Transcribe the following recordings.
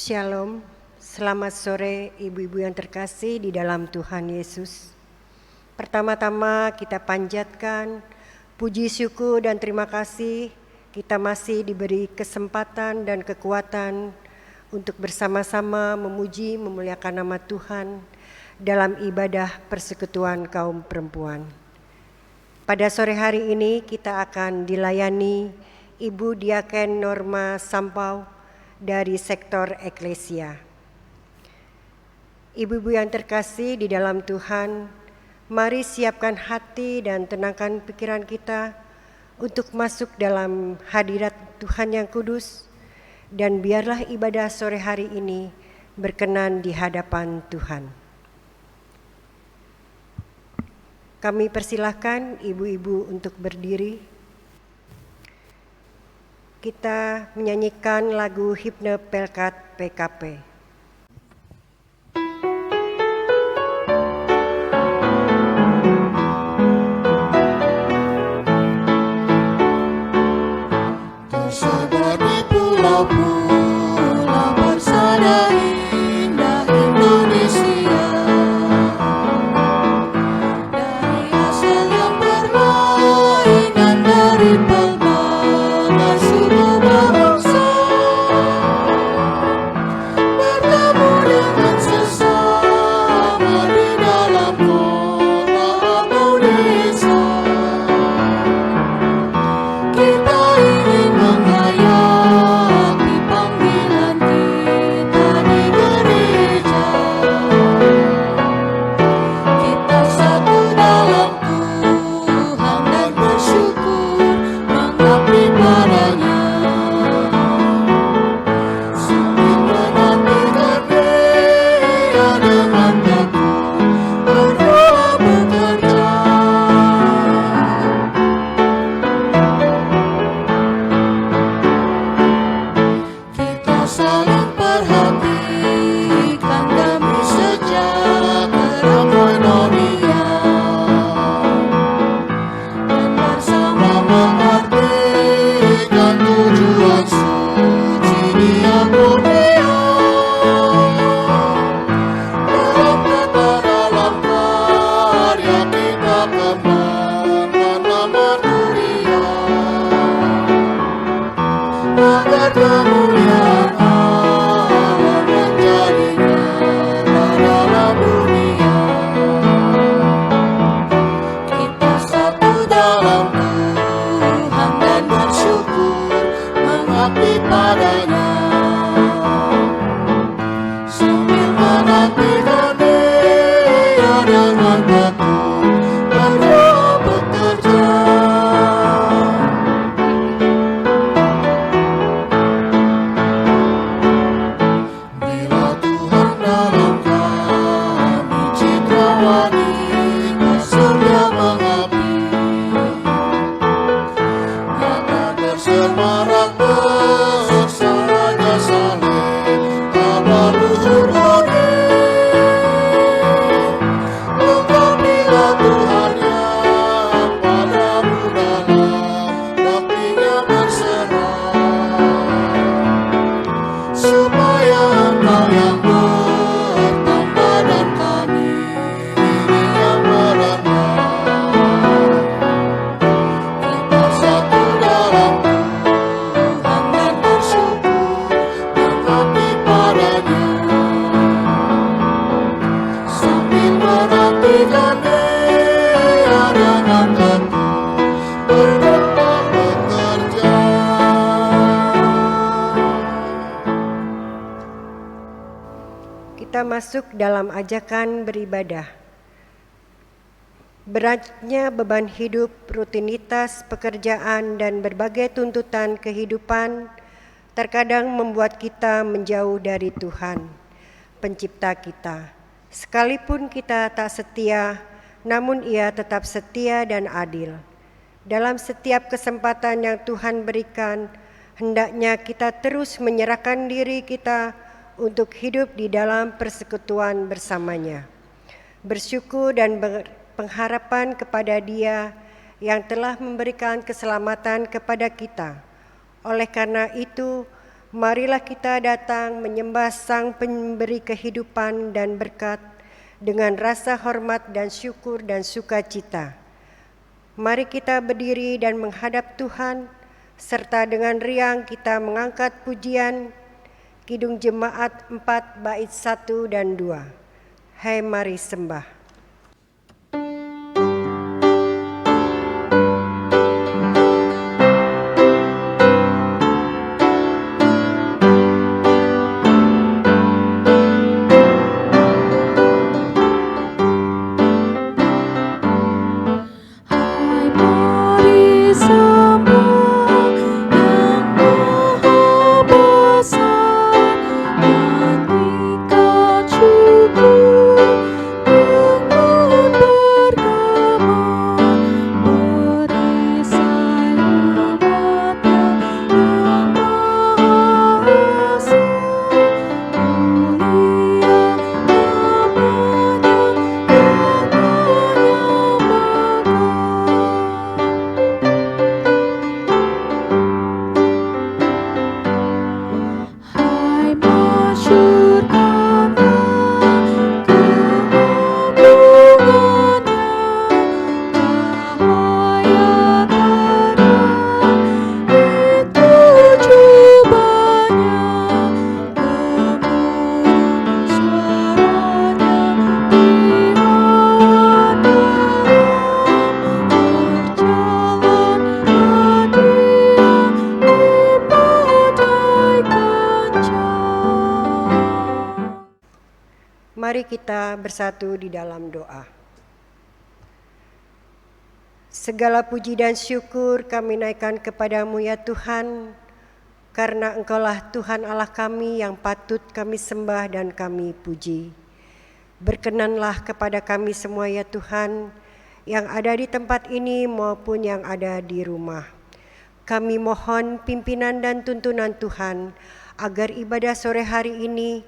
Shalom, selamat sore ibu-ibu yang terkasih di dalam Tuhan Yesus. Pertama-tama kita panjatkan puji syukur dan terima kasih kita masih diberi kesempatan dan kekuatan untuk bersama-sama memuji memuliakan nama Tuhan dalam ibadah persekutuan kaum perempuan. Pada sore hari ini kita akan dilayani Ibu Diaken Norma Sampau dari sektor eklesia. Ibu-ibu yang terkasih di dalam Tuhan, mari siapkan hati dan tenangkan pikiran kita untuk masuk dalam hadirat Tuhan yang kudus, dan biarlah ibadah sore hari ini berkenan di hadapan Tuhan. Kami persilahkan ibu-ibu untuk berdiri. Kita menyanyikan lagu himne Pelkat PKP. Tersebar di pulau-pulau bersada indah Indonesia, dari asal yang berlain dan dari pelbagai suku bangsa, bertemu dengan sesama di dalam kota atau desa. Kita ingin menghayati panggilan kita di gereja. Kita satu dalam Tuhan dan bersyukur mengabdi padanya. Sambil menantikan Dia dengan tekun berdoa bekerja. Kita saling perhatikan demi sejahtera koinonia, dan bersama mengartikan tujuan suci Dia mulia. Dalam kata dalam karya kita kembangkan nama Tuhan, agar kemuliaan Allah menjadi nyata dalam dunia. Kita satu dalam Tuhan dan bersyukur mengabdi padanya. Sambil menantikan Dia dengan tekun berdoa bekerja. Bila Tuhan dalam kami citra wanita surga mengabdi, nyata bersemarak bersama saleh kabar luhur budi. Mengabdilah Tuhan yang padamu dalam baktinya berserah, supaya Engkau yang bertambah dan kami yang merendah. Kita satu dalam Tuhan dan bersyukur mengabdi padanya. Sambil menantikan Dia dengan tekun berdoa bekerja. Kita masuk dalam ajakan beribadah. Beratnya beban hidup, rutinitas pekerjaan, dan berbagai tuntutan kehidupan terkadang membuat kita menjauh dari Tuhan, Pencipta kita. Sekalipun kita tak setia, namun Ia tetap setia dan adil. Dalam setiap kesempatan yang Tuhan berikan, hendaknya kita terus menyerahkan diri kita untuk hidup di dalam persekutuan bersamanya, bersyukur dan berpengharapan kepada Dia yang telah memberikan keselamatan kepada kita. Oleh karena itu, Marilah kita datang menyembah Sang Pemberi kehidupan dan berkat dengan rasa hormat dan syukur dan sukacita. Mari kita berdiri dan menghadap Tuhan, serta dengan riang kita mengangkat pujian Kidung Jemaat 4 bait 1 dan 2. Hai mari sembah. Mari kita bersatu di dalam doa. Segala puji dan syukur kami naikkan kepadamu ya Tuhan, karena Engkaulah Tuhan Allah kami yang patut kami sembah dan kami puji. Berkenanlah kepada kami semua ya Tuhan, yang ada di tempat ini maupun yang ada di rumah. Kami mohon pimpinan dan tuntunan Tuhan, agar ibadah sore hari ini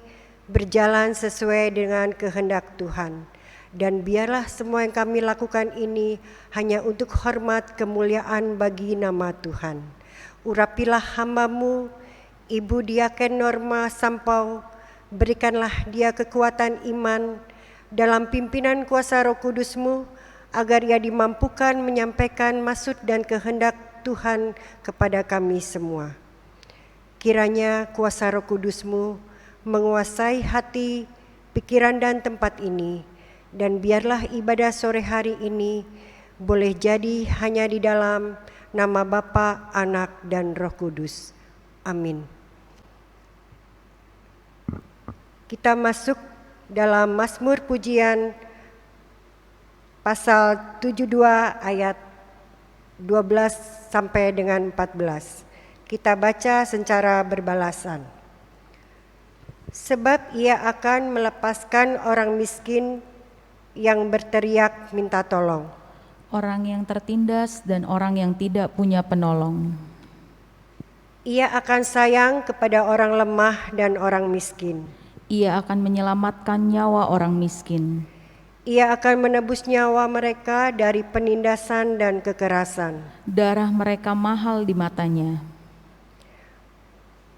berjalan sesuai dengan kehendak Tuhan. Dan biarlah semua yang kami lakukan ini hanya untuk hormat kemuliaan bagi nama Tuhan. Urapilah hamba-Mu, Ibu Diaken Norma Sampau, berikanlah dia kekuatan iman dalam pimpinan kuasa Roh Kudus-Mu, agar ia dimampukan menyampaikan maksud dan kehendak Tuhan kepada kami semua. Kiranya kuasa Roh Kudus-Mu menguasai hati, pikiran dan tempat ini, dan biarlah ibadah sore hari ini boleh jadi hanya di dalam nama Bapa, Anak, dan Roh Kudus. Amin. Kita masuk dalam Mazmur Pujian pasal 72 ayat 12 sampai dengan 14. Kita baca secara berbalasan. Sebab ia akan melepaskan orang miskin yang berteriak minta tolong, orang yang tertindas dan orang yang tidak punya penolong. Ia akan sayang kepada orang lemah dan orang miskin. Ia akan menyelamatkan nyawa orang miskin. Ia akan menebus nyawa mereka dari penindasan dan kekerasan. Darah mereka mahal di matanya.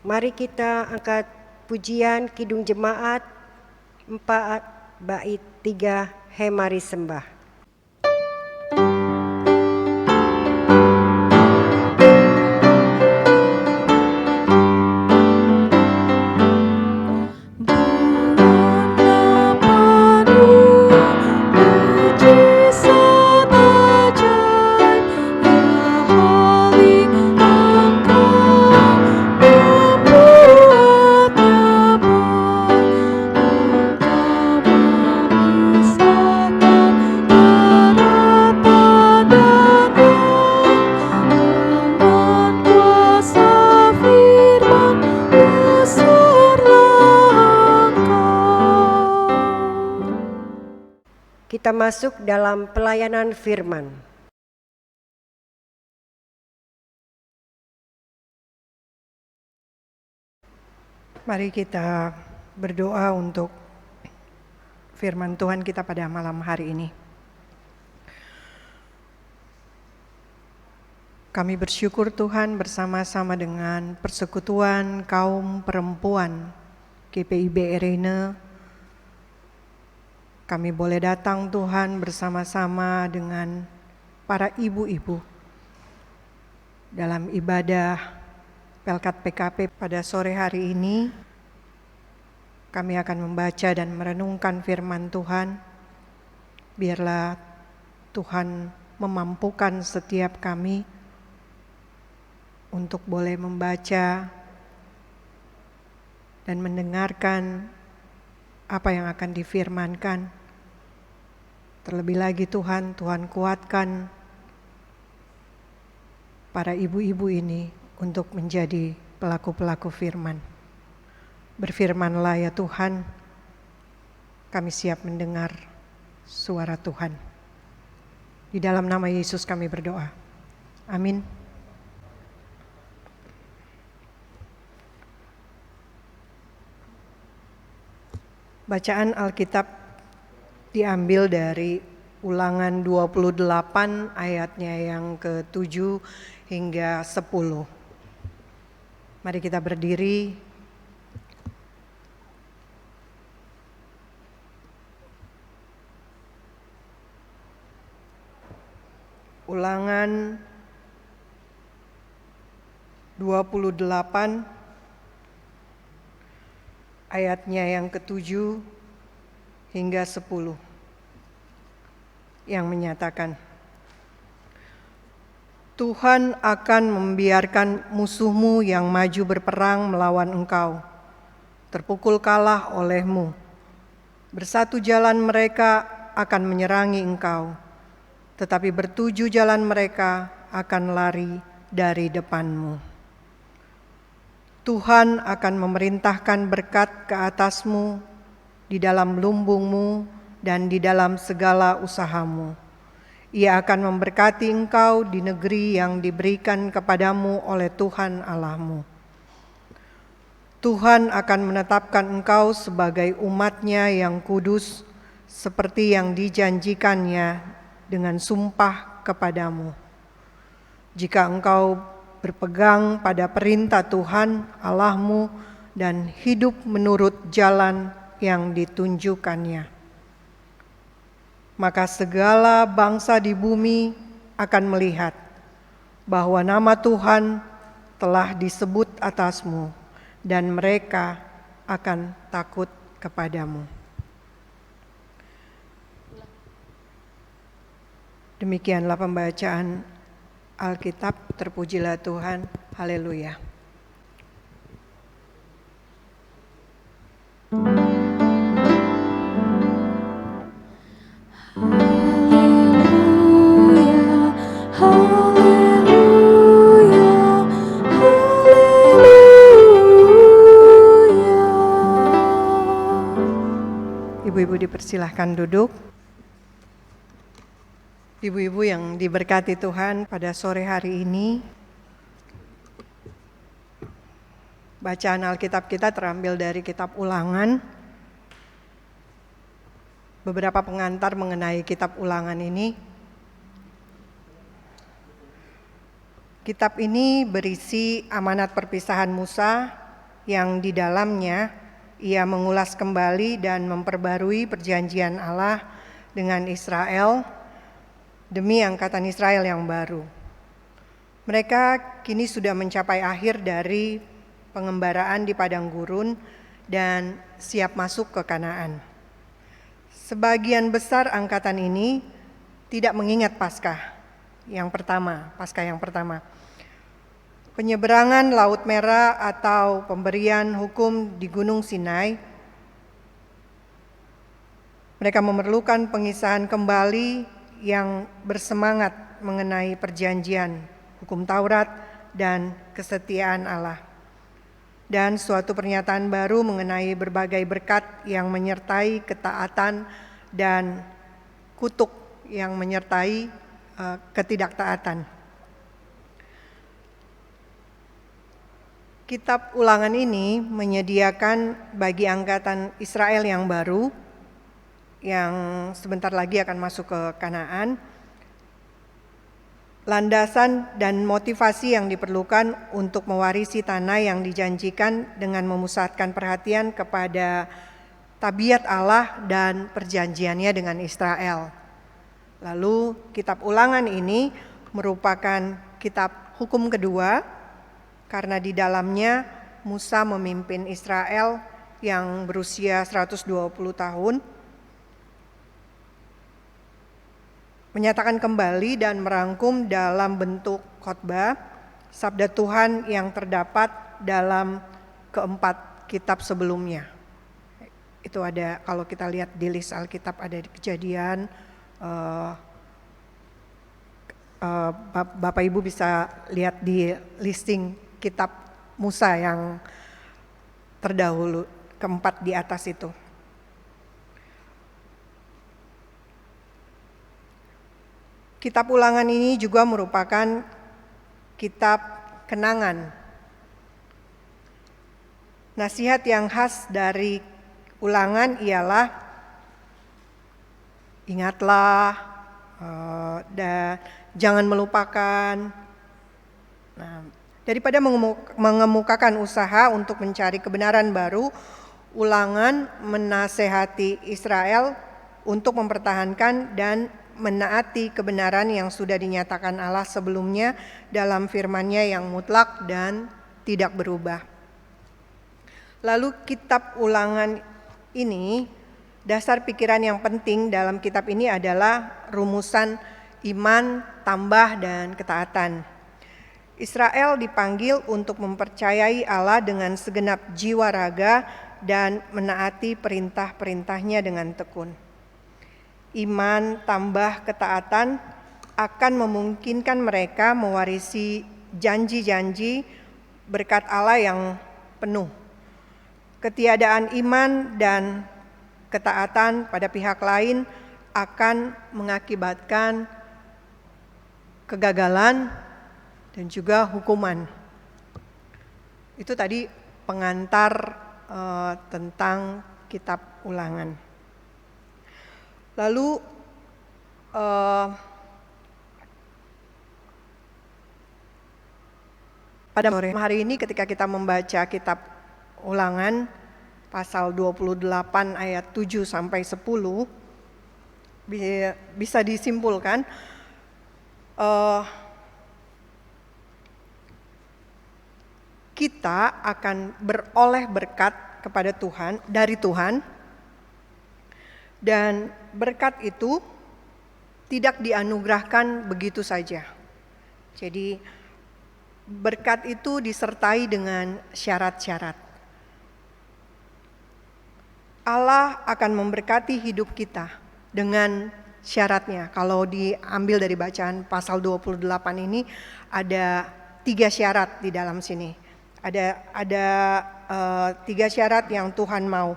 Mari kita angkat pujian Kidung Jemaat 4 bait 3, Hai mari sembah. Kita masuk dalam pelayanan firman. Mari kita berdoa untuk firman Tuhan kita pada malam hari ini. Kami bersyukur Tuhan bersama-sama dengan persekutuan kaum perempuan GPIB Erina. Kami boleh datang Tuhan bersama-sama dengan para ibu-ibu dalam ibadah Pelkat PKP pada sore hari ini. Kami akan membaca dan merenungkan firman Tuhan. Biarlah Tuhan memampukan setiap kami untuk boleh membaca dan mendengarkan apa yang akan difirmankan. Terlebih lagi Tuhan kuatkan para ibu-ibu ini untuk menjadi pelaku-pelaku firman. Berfirmanlah ya Tuhan, kami siap mendengar suara Tuhan. Di dalam nama Yesus kami berdoa. Amin. Bacaan Alkitab diambil dari Ulangan 28 ayatnya yang ke-7 hingga 10. Mari kita berdiri. Ulangan 28 ayatnya yang ke-7 hingga 10 yang menyatakan, Tuhan akan membiarkan musuhmu yang maju berperang melawan engkau, terpukul kalah olehmu. Bersatu jalan mereka akan menyerangi engkau, tetapi bertujuh jalan mereka akan lari dari depanmu. Tuhan akan memerintahkan berkat ke atasmu di dalam lumbungmu dan di dalam segala usahamu. Ia akan memberkati engkau di negeri yang diberikan kepadamu oleh Tuhan Allahmu. Tuhan akan menetapkan engkau sebagai umat-Nya yang kudus, seperti yang dijanjikannya dengan sumpah kepadamu. Jika engkau berpegang pada perintah Tuhan Allahmu dan hidup menurut jalan yang ditunjukkannya, maka segala bangsa di bumi akan melihat bahwa nama Tuhan telah disebut atasmu dan mereka akan takut kepadamu. Demikianlah pembacaan Alkitab, terpujilah Tuhan, haleluya. Ibu-ibu dipersilahkan duduk. Ibu-ibu yang diberkati Tuhan, pada sore hari ini bacaan Alkitab kita terambil dari kitab Ulangan. Beberapa pengantar mengenai kitab Ulangan ini. Kitab ini berisi amanat perpisahan Musa yang di dalamnya ia mengulas kembali dan memperbarui perjanjian Allah dengan Israel demi angkatan Israel yang baru. Mereka kini sudah mencapai akhir dari pengembaraan di padang gurun dan siap masuk ke Kanaan. Sebagian besar angkatan ini tidak mengingat Paskah yang pertama. Penyeberangan Laut Merah atau pemberian hukum di Gunung Sinai. Mereka memerlukan pengisahan kembali yang bersemangat mengenai perjanjian, hukum Taurat, dan kesetiaan Allah. Dan suatu pernyataan baru mengenai berbagai berkat yang menyertai ketaatan dan kutuk yang menyertai ketidaktaatan. Kitab Ulangan ini menyediakan bagi angkatan Israel yang baru, yang sebentar lagi akan masuk ke Kanaan, landasan dan motivasi yang diperlukan untuk mewarisi tanah yang dijanjikan dengan memusatkan perhatian kepada tabiat Allah dan perjanjiannya dengan Israel. Lalu kitab Ulangan ini merupakan kitab hukum kedua karena di dalamnya Musa memimpin Israel yang berusia 120 tahun, menyatakan kembali dan merangkum dalam bentuk khotbah sabda Tuhan yang terdapat dalam keempat kitab sebelumnya. Itu ada, kalau kita lihat di list Alkitab ada di Kejadian, Bapak Ibu bisa lihat di listing kitab Musa yang terdahulu, keempat di atas itu. Kitab Ulangan ini juga merupakan kitab kenangan. Nasihat yang khas dari Ulangan ialah ingatlah dan jangan melupakan. Nah, daripada mengemukakan usaha untuk mencari kebenaran baru, Ulangan menasehati Israel untuk mempertahankan dan menaati kebenaran yang sudah dinyatakan Allah sebelumnya dalam firman-Nya yang mutlak dan tidak berubah. Lalu kitab Ulangan ini, dasar pikiran yang penting dalam kitab ini adalah rumusan iman, tambah, dan ketaatan. Israel dipanggil untuk mempercayai Allah dengan segenap jiwa raga dan menaati perintah-perintahnya dengan tekun. Iman tambah ketaatan akan memungkinkan mereka mewarisi janji-janji berkat Allah yang penuh. Ketiadaan iman dan ketaatan pada pihak lain akan mengakibatkan kegagalan dan juga hukuman. Itu tadi pengantar tentang kitab Ulangan. Lalu pada sore hari ini ketika kita membaca kitab Ulangan pasal 28 ayat 7 sampai 10, bisa disimpulkan kita akan beroleh berkat kepada Tuhan, dari Tuhan, dan berkat itu tidak dianugerahkan begitu saja. Jadi berkat itu disertai dengan syarat-syarat. Allah akan memberkati hidup kita dengan syaratnya. Kalau diambil dari bacaan pasal 28 ini ada 3 syarat di dalam sini. Ada 3 syarat yang Tuhan mau.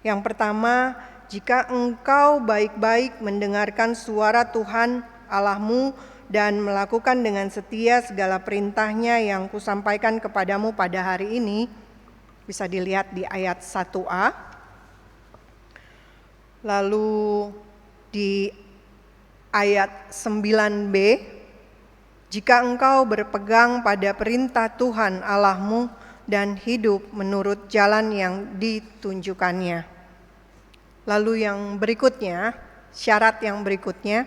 Yang pertama, jika engkau baik-baik mendengarkan suara Tuhan Allahmu dan melakukan dengan setia segala perintahnya yang kusampaikan kepadamu pada hari ini, bisa dilihat di ayat 1a. Lalu di ayat 9b, jika engkau berpegang pada perintah Tuhan Allahmu dan hidup menurut jalan yang ditunjukkannya. Lalu yang berikutnya, syarat yang berikutnya,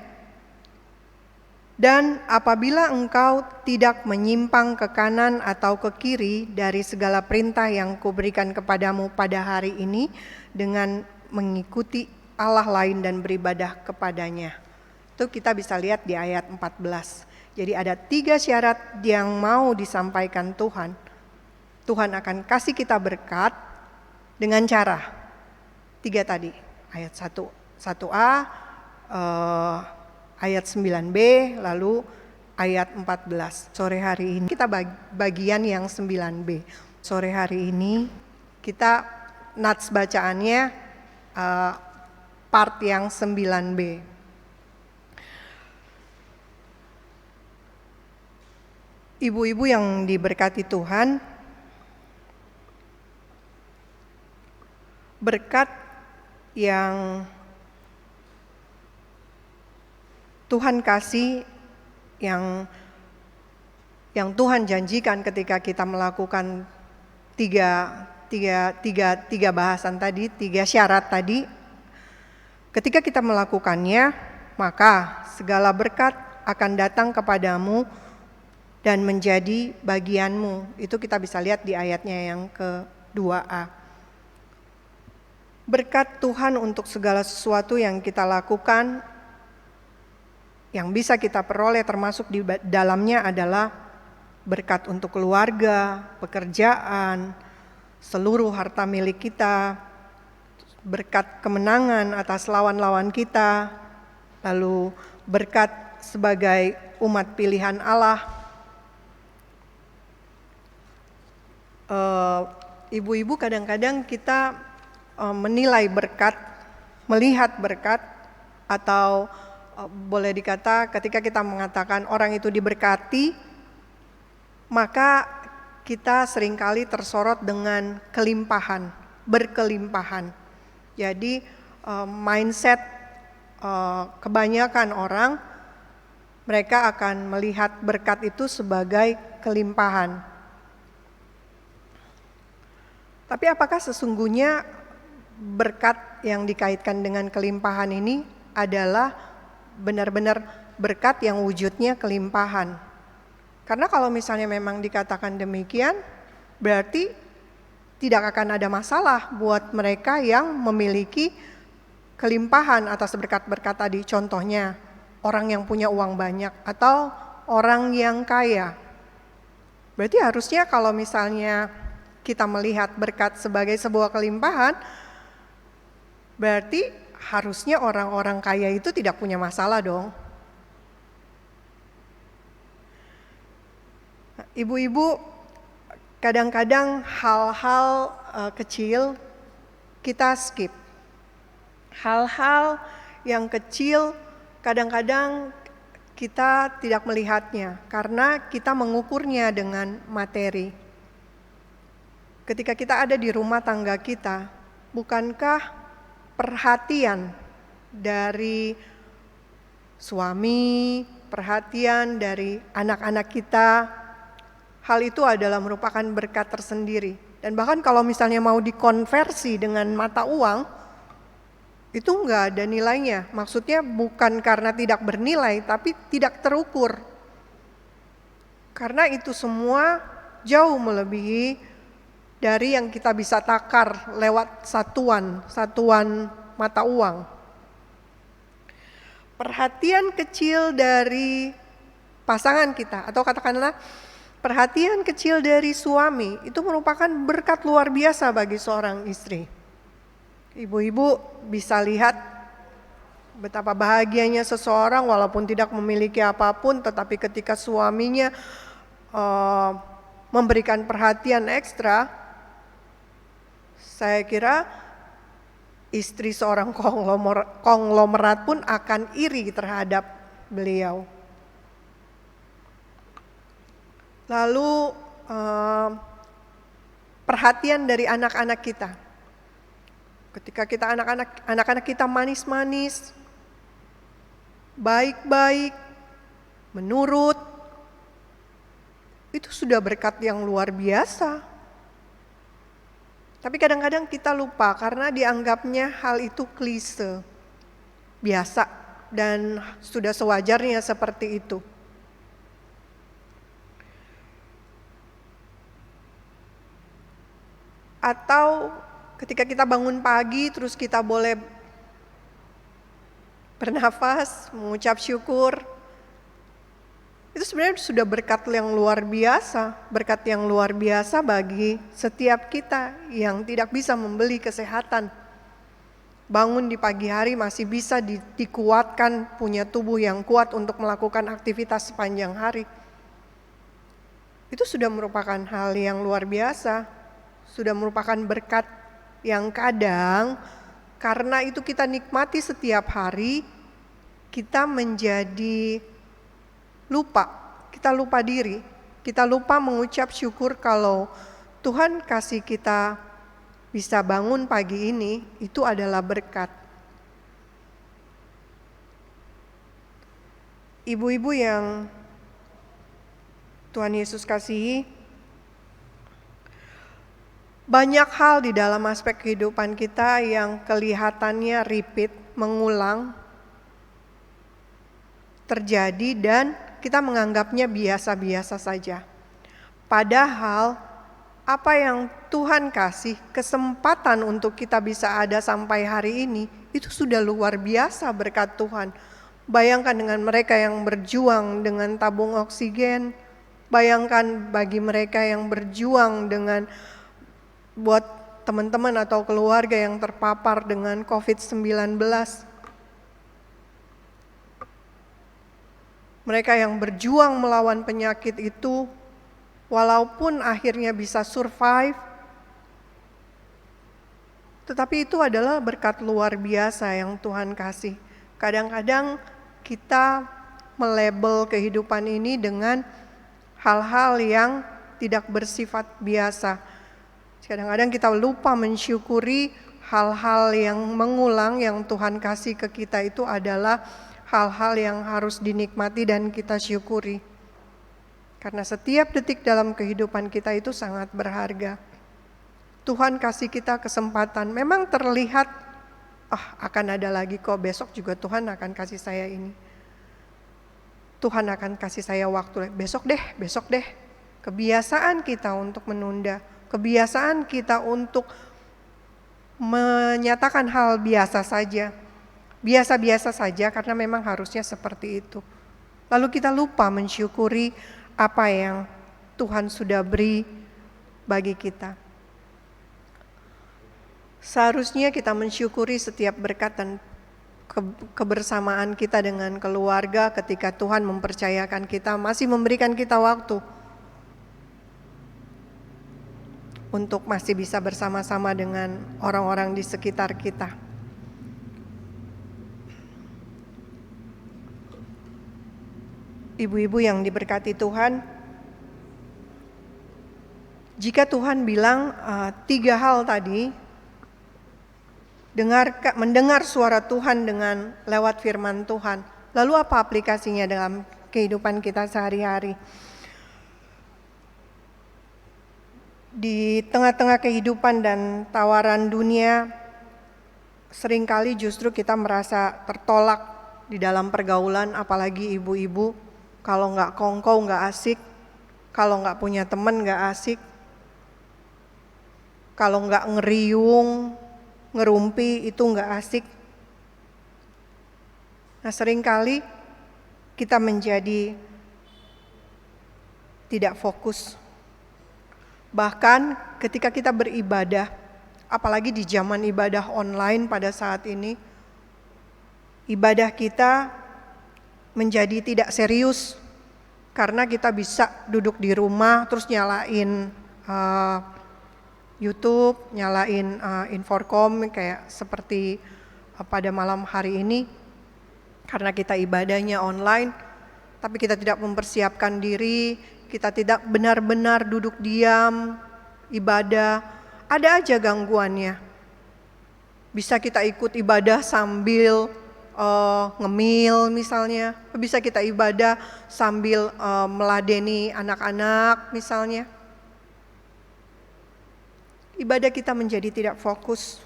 dan apabila engkau tidak menyimpang ke kanan atau ke kiri dari segala perintah yang kuberikan kepadamu pada hari ini dengan mengikuti Allah lain dan beribadah kepadanya. Itu kita bisa lihat di ayat 14. Jadi ada 3 syarat yang mau disampaikan Tuhan. Tuhan akan kasih kita berkat dengan cara 3 tadi. Ayat 1a, ayat 9b, lalu ayat 14. Sore hari ini kita bagian yang 9b. Sore hari ini kita nats bacaannya part yang 9b. Ibu-ibu yang diberkati Tuhan, berkat yang Tuhan kasih yang Tuhan janjikan ketika kita melakukan tiga bahasan tadi, 3 syarat tadi. Ketika kita melakukannya, maka segala berkat akan datang kepadamu dan menjadi bagianmu. Itu kita bisa lihat di ayatnya yang ke-2a. Berkat Tuhan untuk segala sesuatu yang kita lakukan, yang bisa kita peroleh termasuk di dalamnya adalah berkat untuk keluarga, pekerjaan, seluruh harta milik kita, berkat kemenangan atas lawan-lawan kita, lalu berkat sebagai umat pilihan Allah. Ibu-ibu, kadang-kadang kita menilai berkat, melihat berkat, atau boleh dikata ketika kita mengatakan orang itu diberkati, maka kita seringkali tersorot dengan kelimpahan, berkelimpahan. Jadi mindset kebanyakan orang, mereka akan melihat berkat itu sebagai kelimpahan. Tapi apakah sesungguhnya berkat yang dikaitkan dengan kelimpahan ini adalah benar-benar berkat yang wujudnya kelimpahan? Karena kalau misalnya memang dikatakan demikian, berarti tidak akan ada masalah buat mereka yang memiliki kelimpahan atas berkat-berkat tadi. Contohnya, orang yang punya uang banyak atau orang yang kaya. Berarti harusnya kalau misalnya kita melihat berkat sebagai sebuah kelimpahan, berarti harusnya orang-orang kaya itu tidak punya masalah dong. Ibu-ibu, kadang-kadang hal-hal kecil kita skip. Hal-hal yang kecil kadang-kadang kita tidak melihatnya karena kita mengukurnya dengan materi. Ketika kita ada di rumah tangga kita, bukankah perhatian dari suami, perhatian dari anak-anak kita, hal itu adalah merupakan berkat tersendiri. Dan bahkan kalau misalnya mau dikonversi dengan mata uang, itu enggak ada nilainya. Maksudnya bukan karena tidak bernilai, tapi tidak terukur. Karena itu semua jauh melebihi dari yang kita bisa takar lewat satuan mata uang. Perhatian kecil dari pasangan kita, atau katakanlah perhatian kecil dari suami, itu merupakan berkat luar biasa bagi seorang istri. Ibu-ibu bisa lihat betapa bahagianya seseorang walaupun tidak memiliki apapun, tetapi ketika suaminya memberikan perhatian ekstra, saya kira istri seorang konglomerat pun akan iri terhadap beliau. Lalu perhatian dari anak-anak kita. Ketika kita anak-anak kita manis-manis, baik-baik, menurut, itu sudah berkat yang luar biasa. Tapi kadang-kadang kita lupa karena dianggapnya hal itu klise, biasa, dan sudah sewajarnya seperti itu. Atau ketika kita bangun pagi terus kita boleh bernafas, mengucap syukur, itu sebenarnya sudah berkat yang luar biasa bagi setiap kita yang tidak bisa membeli kesehatan. Bangun di pagi hari masih bisa dikuatkan, punya tubuh yang kuat untuk melakukan aktivitas sepanjang hari. Itu sudah merupakan hal yang luar biasa, sudah merupakan berkat yang kadang karena itu kita nikmati setiap hari, kita menjadi kita lupa diri, kita lupa mengucap syukur kalau Tuhan kasih kita bisa bangun pagi ini, itu adalah berkat. Ibu-ibu yang Tuhan Yesus kasihi, banyak hal di dalam aspek kehidupan kita yang kelihatannya repeat, mengulang, terjadi dan kita menganggapnya biasa-biasa saja. Padahal apa yang Tuhan kasih, kesempatan untuk kita bisa ada sampai hari ini, itu sudah luar biasa berkat Tuhan. Bayangkan dengan mereka yang berjuang dengan tabung oksigen, bayangkan bagi mereka yang berjuang dengan buat teman-teman atau keluarga yang terpapar dengan COVID-19. Mereka yang berjuang melawan penyakit itu, walaupun akhirnya bisa survive, tetapi itu adalah berkat luar biasa yang Tuhan kasih. Kadang-kadang kita melabel kehidupan ini dengan hal-hal yang tidak bersifat biasa. Kadang-kadang kita lupa mensyukuri hal-hal yang mengulang yang Tuhan kasih ke kita itu adalah hal-hal yang harus dinikmati dan kita syukuri. Karena setiap detik dalam kehidupan kita itu sangat berharga. Tuhan kasih kita kesempatan, memang terlihat akan ada lagi kok, besok juga Tuhan akan kasih saya ini. Tuhan akan kasih saya waktu, besok deh. Kebiasaan kita untuk menunda, kebiasaan kita untuk menyatakan hal biasa saja. Biasa-biasa saja karena memang harusnya seperti itu. Lalu kita lupa mensyukuri apa yang Tuhan sudah beri bagi kita. Seharusnya kita mensyukuri setiap berkat dan kebersamaan kita dengan keluarga ketika Tuhan mempercayakan kita, masih memberikan kita waktu untuk masih bisa bersama-sama dengan orang-orang di sekitar kita. Ibu-ibu yang diberkati Tuhan, jika Tuhan bilang 3 hal tadi, mendengar suara Tuhan dengan lewat firman Tuhan. Lalu apa aplikasinya dalam kehidupan kita sehari-hari? Di tengah-tengah kehidupan dan tawaran dunia, seringkali justru kita merasa tertolak di dalam pergaulan, apalagi ibu-ibu. Kalau nggak kongkow nggak asik, kalau nggak punya teman nggak asik, kalau nggak ngeriung, ngerumpi itu nggak asik. Nah, seringkali kita menjadi tidak fokus. Bahkan ketika kita beribadah, apalagi di zaman ibadah online pada saat ini, ibadah kita menjadi tidak serius karena kita bisa duduk di rumah terus nyalain YouTube, nyalain Inforkom kayak seperti pada malam hari ini, karena kita ibadahnya online, tapi kita tidak mempersiapkan diri, kita tidak benar-benar duduk diam, ibadah, ada aja gangguannya. Bisa kita ikut ibadah sambil ngemil misalnya, bisa kita ibadah sambil meladeni anak-anak misalnya. Ibadah kita menjadi tidak fokus,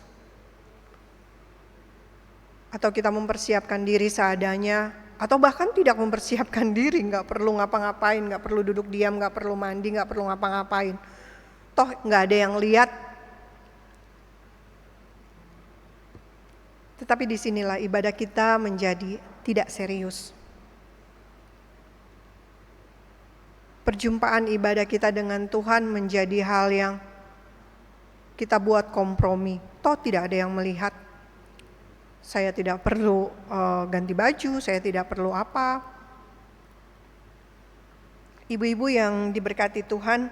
atau kita mempersiapkan diri seadanya, atau bahkan tidak mempersiapkan diri, nggak perlu ngapa-ngapain, nggak perlu duduk diam, nggak perlu mandi, nggak perlu ngapa-ngapain. Toh nggak ada yang lihat. Tetapi disinilah ibadah kita menjadi tidak serius. Perjumpaan ibadah kita dengan Tuhan menjadi hal yang kita buat kompromi, toh tidak ada yang melihat. Saya tidak perlu ganti baju, saya tidak perlu apa. Ibu-ibu yang diberkati Tuhan,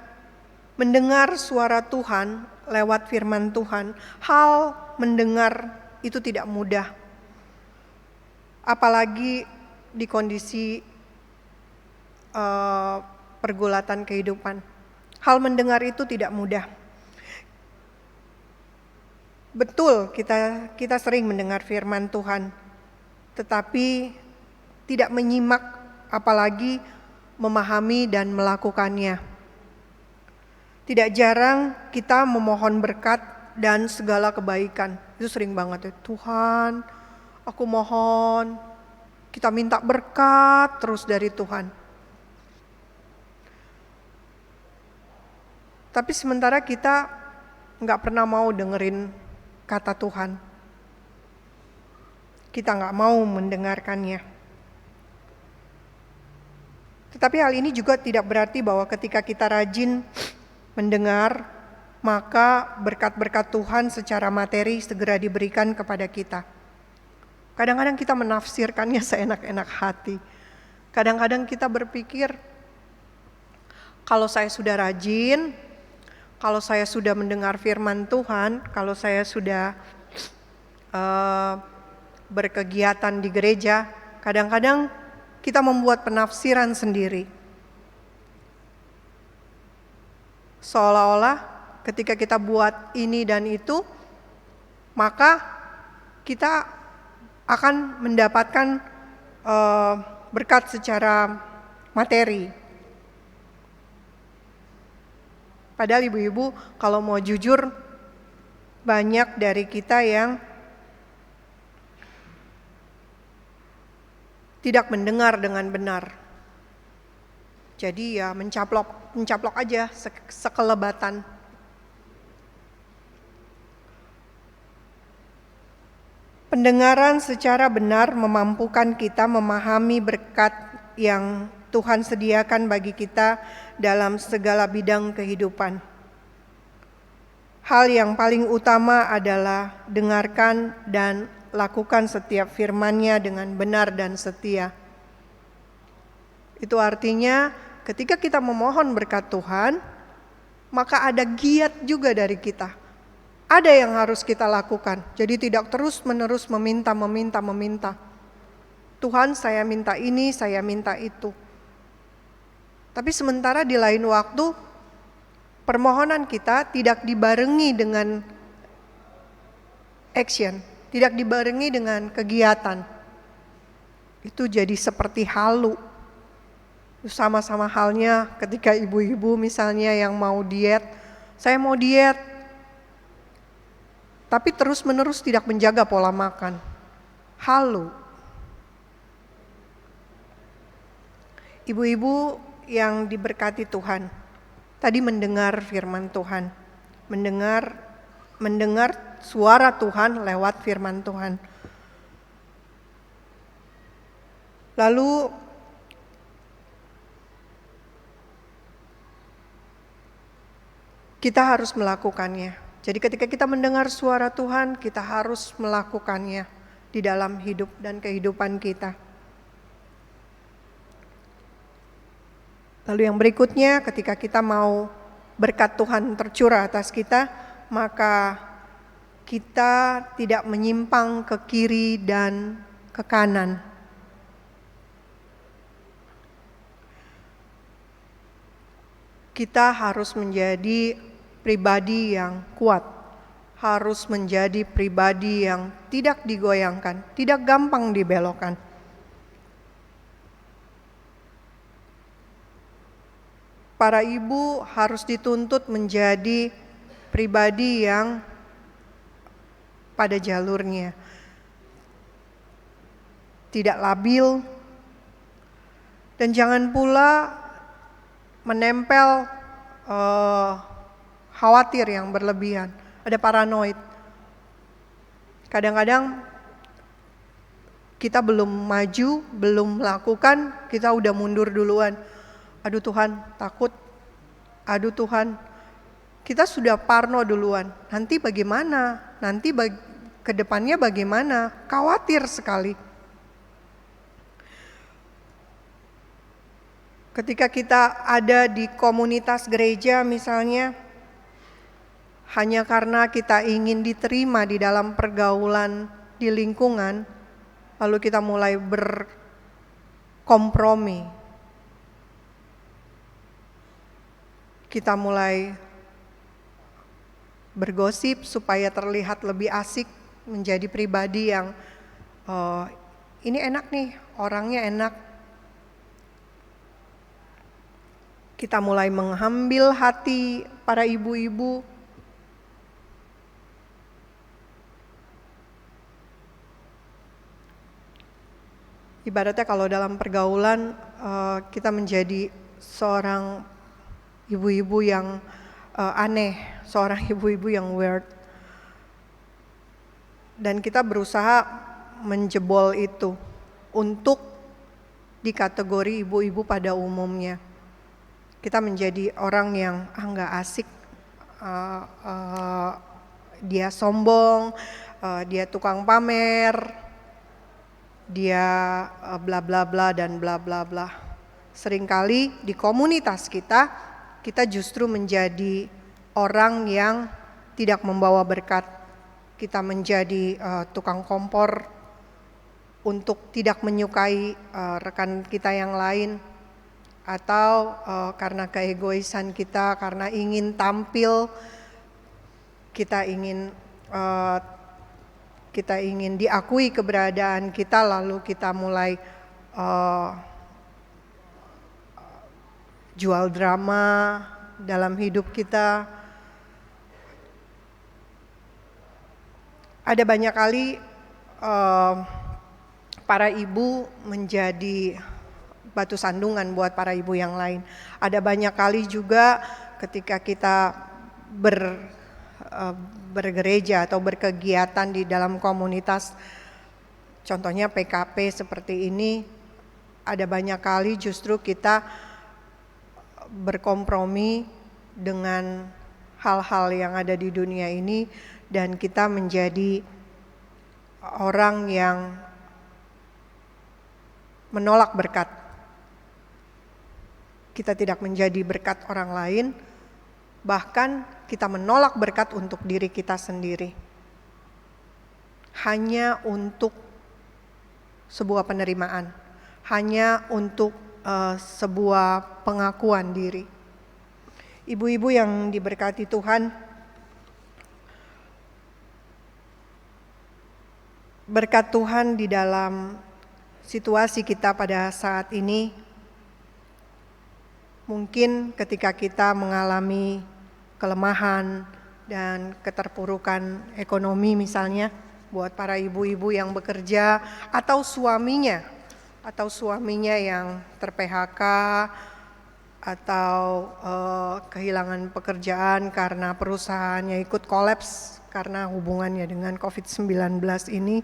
mendengar suara Tuhan lewat firman Tuhan, hal mendengar itu tidak mudah. Apalagi di kondisi pergulatan kehidupan. Hal mendengar itu tidak mudah. Betul, kita sering mendengar firman Tuhan, tetapi tidak menyimak, apalagi memahami dan melakukannya. Tidak jarang kita memohon berkat dan segala kebaikan. Itu sering banget ya, Tuhan, aku mohon. Kita minta berkat terus dari Tuhan. Tapi sementara kita nggak pernah mau dengerin kata Tuhan. Kita nggak mau mendengarkannya. Tetapi hal ini juga tidak berarti bahwa ketika kita rajin mendengar, maka berkat-berkat Tuhan secara materi segera diberikan kepada kita. Kadang-kadang kita menafsirkannya seenak-enak hati. Kadang-kadang kita berpikir, kalau saya sudah rajin, kalau saya sudah mendengar firman Tuhan, kalau saya sudah berkegiatan di gereja, kadang-kadang kita membuat penafsiran sendiri. Seolah-olah ketika kita buat ini dan itu, maka kita akan mendapatkan berkat secara materi. Padahal ibu-ibu kalau mau jujur, banyak dari kita yang tidak mendengar dengan benar. Jadi ya mencaplok aja sekelebatan. Pendengaran secara benar memampukan kita memahami berkat yang Tuhan sediakan bagi kita dalam segala bidang kehidupan. Hal yang paling utama adalah dengarkan dan lakukan setiap firman-Nya dengan benar dan setia. Itu artinya ketika kita memohon berkat Tuhan, maka ada giat juga dari kita. Ada yang harus kita lakukan. Jadi tidak terus-menerus meminta. Tuhan, saya minta ini, saya minta itu. Tapi sementara di lain waktu, permohonan kita tidak dibarengi dengan action, tidak dibarengi dengan kegiatan. Itu jadi seperti halu. Sama-sama halnya ketika ibu-ibu misalnya yang mau diet, saya mau diet, tapi terus-menerus tidak menjaga pola makan. Halu. Ibu-ibu yang diberkati Tuhan, tadi mendengar firman Tuhan, mendengar suara Tuhan lewat firman Tuhan. Lalu kita harus melakukannya. Jadi ketika kita mendengar suara Tuhan, kita harus melakukannya di dalam hidup dan kehidupan kita. Lalu yang berikutnya, ketika kita mau berkat Tuhan tercurah atas kita, maka kita tidak menyimpang ke kiri dan ke kanan. Kita harus menjadi pribadi yang kuat, harus menjadi pribadi yang tidak digoyangkan, tidak gampang dibelokkan. Para ibu harus dituntut menjadi pribadi yang pada jalurnya, tidak labil, dan jangan pula menempel khawatir yang berlebihan, ada paranoid. Kadang-kadang kita belum maju, belum melakukan, kita udah mundur duluan. Aduh Tuhan, takut. Aduh Tuhan, kita sudah parno duluan. Nanti bagaimana? Nanti ke depannya bagaimana? Khawatir sekali. Ketika kita ada di komunitas gereja misalnya, hanya karena kita ingin diterima di dalam pergaulan di lingkungan, lalu kita mulai berkompromi. Kita mulai bergosip supaya terlihat lebih asik, menjadi pribadi yang ini enak nih, orangnya enak. Kita mulai mengambil hati para ibu-ibu. Ibaratnya kalau dalam pergaulan kita menjadi seorang ibu-ibu yang aneh, seorang ibu-ibu yang weird. Dan kita berusaha menjebol itu untuk dikategori ibu-ibu pada umumnya. Kita menjadi orang yang nggak asik, dia sombong, dia tukang pamer, dia bla bla bla dan bla bla bla. Seringkali di komunitas kita justru menjadi orang yang tidak membawa berkat. Kita menjadi tukang kompor untuk tidak menyukai rekan kita yang lain, atau karena keegoisan kita, karena ingin tampil, kita ingin diakui keberadaan kita, lalu kita mulai jual drama dalam hidup kita. Ada banyak kali para ibu menjadi batu sandungan buat para ibu yang lain. Ada banyak kali juga ketika kita bergereja atau berkegiatan di dalam komunitas, contohnya PKP seperti ini, ada banyak kali justru kita berkompromi dengan hal-hal yang ada di dunia ini, dan kita menjadi orang yang menolak berkat. Kita tidak menjadi berkat orang lain, bahkan kita menolak berkat untuk diri kita sendiri. Hanya untuk sebuah penerimaan, hanya untuk sebuah pengakuan diri. Ibu-ibu yang diberkati Tuhan, berkat Tuhan di dalam situasi kita pada saat ini, mungkin ketika kita mengalami kelemahan dan keterpurukan ekonomi misalnya, buat para ibu-ibu yang bekerja atau suaminya yang ter-PHK atau kehilangan pekerjaan karena perusahaannya ikut kolaps karena hubungannya dengan COVID-19 ini.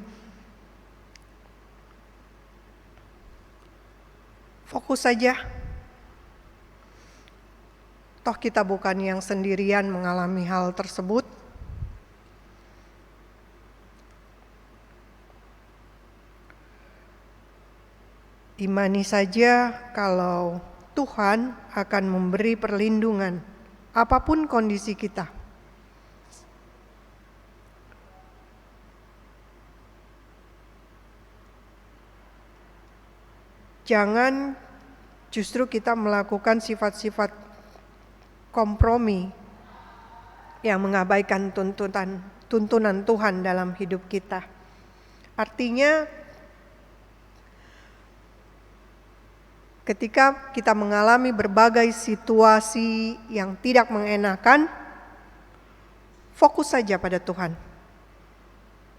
Fokus saja. Toh kita bukan yang sendirian mengalami hal tersebut. Imani saja kalau Tuhan akan memberi perlindungan apapun kondisi kita. Jangan justru kita melakukan sifat-sifat kompromi yang mengabaikan tuntunan Tuhan dalam hidup kita. Artinya, ketika kita mengalami berbagai situasi yang tidak mengenakan, fokus saja pada Tuhan.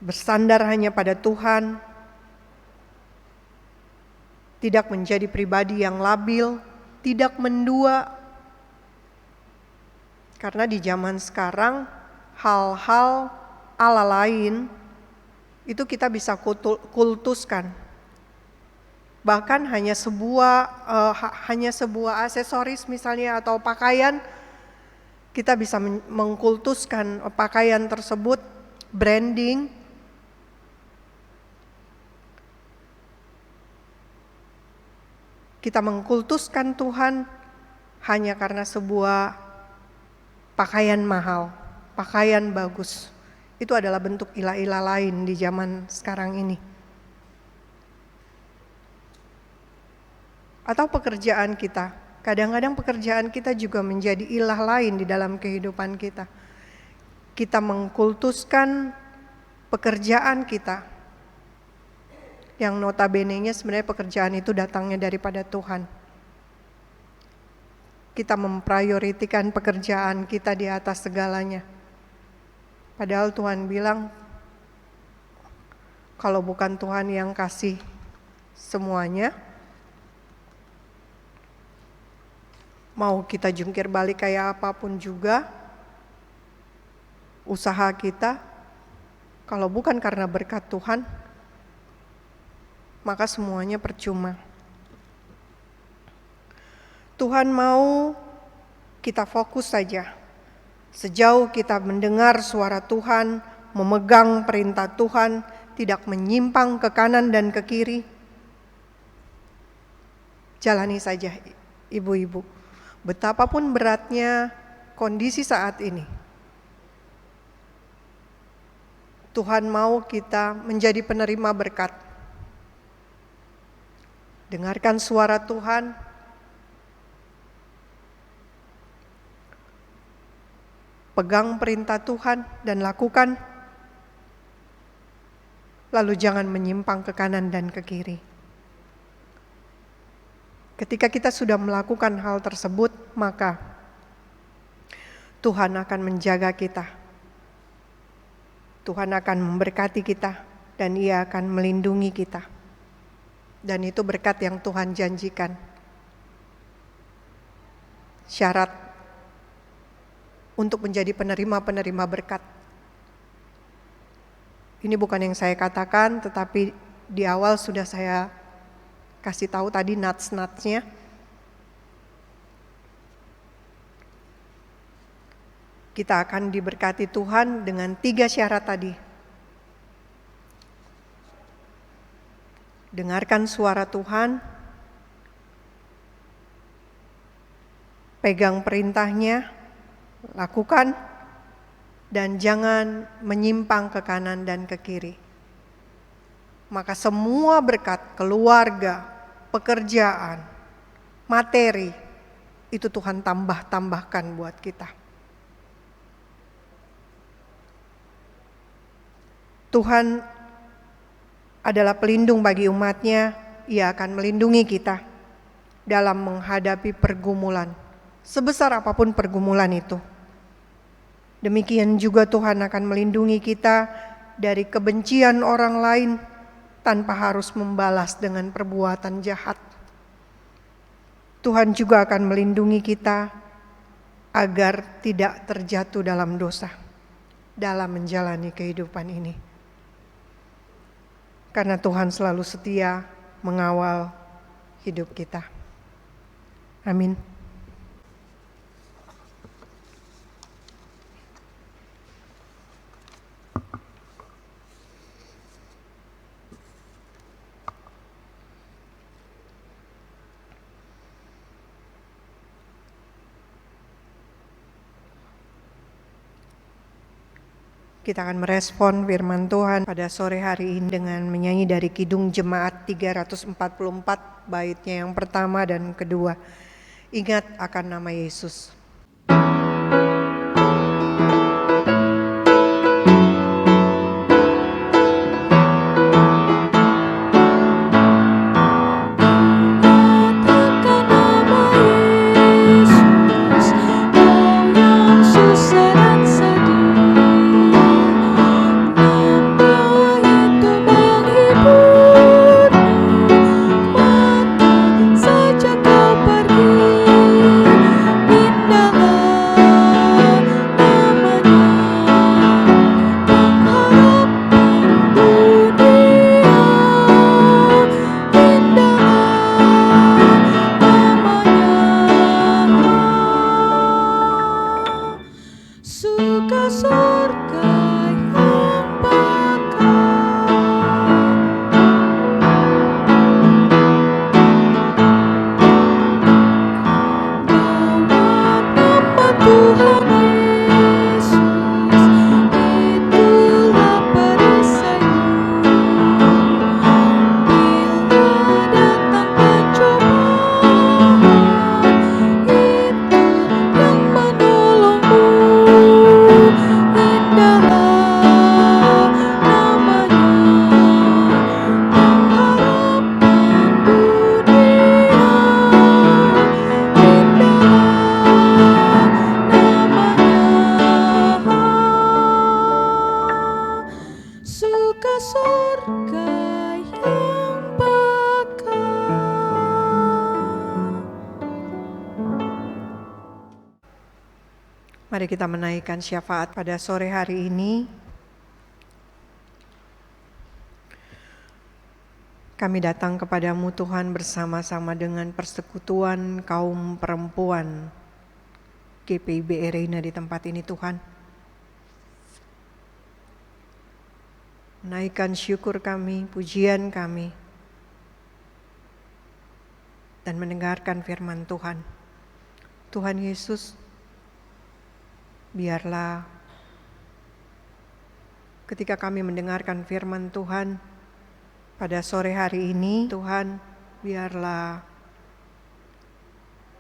Bersandar hanya pada Tuhan. Tidak menjadi pribadi yang labil, tidak mendua. Karena di zaman sekarang, hal-hal ala lain itu kita bisa kultuskan. Bahkan hanya sebuah aksesoris misalnya atau pakaian, kita bisa mengkultuskan pakaian tersebut, branding. Kita mengkultuskan Tuhan hanya karena sebuah pakaian mahal, pakaian bagus. Itu adalah bentuk ilah-ilah lain di zaman sekarang ini. Atau pekerjaan kita. Kadang-kadang pekerjaan kita juga menjadi ilah lain di dalam kehidupan kita. Kita mengkultuskan pekerjaan kita, yang notabene-nya sebenarnya pekerjaan itu datangnya daripada Tuhan. kita memprioritikan pekerjaan kita di atas segalanya. Padahal Tuhan bilang, kalau bukan Tuhan yang kasih semuanya, mau kita jungkir balik kayak apapun juga, usaha kita, kalau bukan karena berkat Tuhan, maka semuanya percuma. Tuhan mau kita fokus saja. Sejauh kita mendengar suara Tuhan, memegang perintah Tuhan, tidak menyimpang ke kanan dan ke kiri, jalani saja ibu-ibu. Betapapun beratnya kondisi saat ini, Tuhan mau kita menjadi penerima berkat. Dengarkan suara Tuhan, pegang perintah Tuhan dan lakukan, lalu jangan menyimpang ke kanan dan ke kiri. Ketika kita sudah melakukan hal tersebut, maka Tuhan akan menjaga kita. Tuhan akan memberkati kita dan Ia akan melindungi kita. Dan itu berkat yang Tuhan janjikan. Syarat untuk menjadi penerima-penerima berkat. Ini bukan yang saya katakan, tetapi di awal sudah saya kasih tahu tadi nuts-nutsnya. Kita akan diberkati Tuhan dengan 3 syarat tadi. Dengarkan suara Tuhan, pegang perintahnya, lakukan, dan jangan menyimpang ke kanan dan ke kiri. Maka semua berkat keluarga, pekerjaan, materi, itu Tuhan tambahkan buat kita. Tuhan adalah pelindung bagi umatnya, Ia akan melindungi kita dalam menghadapi pergumulan, sebesar apapun pergumulan itu. Demikian juga Tuhan akan melindungi kita dari kebencian orang lain tanpa harus membalas dengan perbuatan jahat. Tuhan juga akan melindungi kita agar tidak terjatuh dalam dosa dalam menjalani kehidupan ini. Karena Tuhan selalu setia mengawal hidup kita. Amin. Kita akan merespon firman Tuhan pada sore hari ini dengan menyanyi dari Kidung Jemaat 344, baitnya yang pertama dan kedua. Ingat akan nama Yesus. Indah Mari kita menaikkan syafaat pada sore hari ini. Kami datang kepadamu Tuhan bersama-sama dengan persekutuan kaum perempuan GPIB Reina di tempat ini Tuhan. Menaikkan syukur kami, pujian kami, dan mendengarkan firman Tuhan. Tuhan Yesus, biarlah ketika kami mendengarkan firman Tuhan pada sore hari ini, Tuhan, biarlah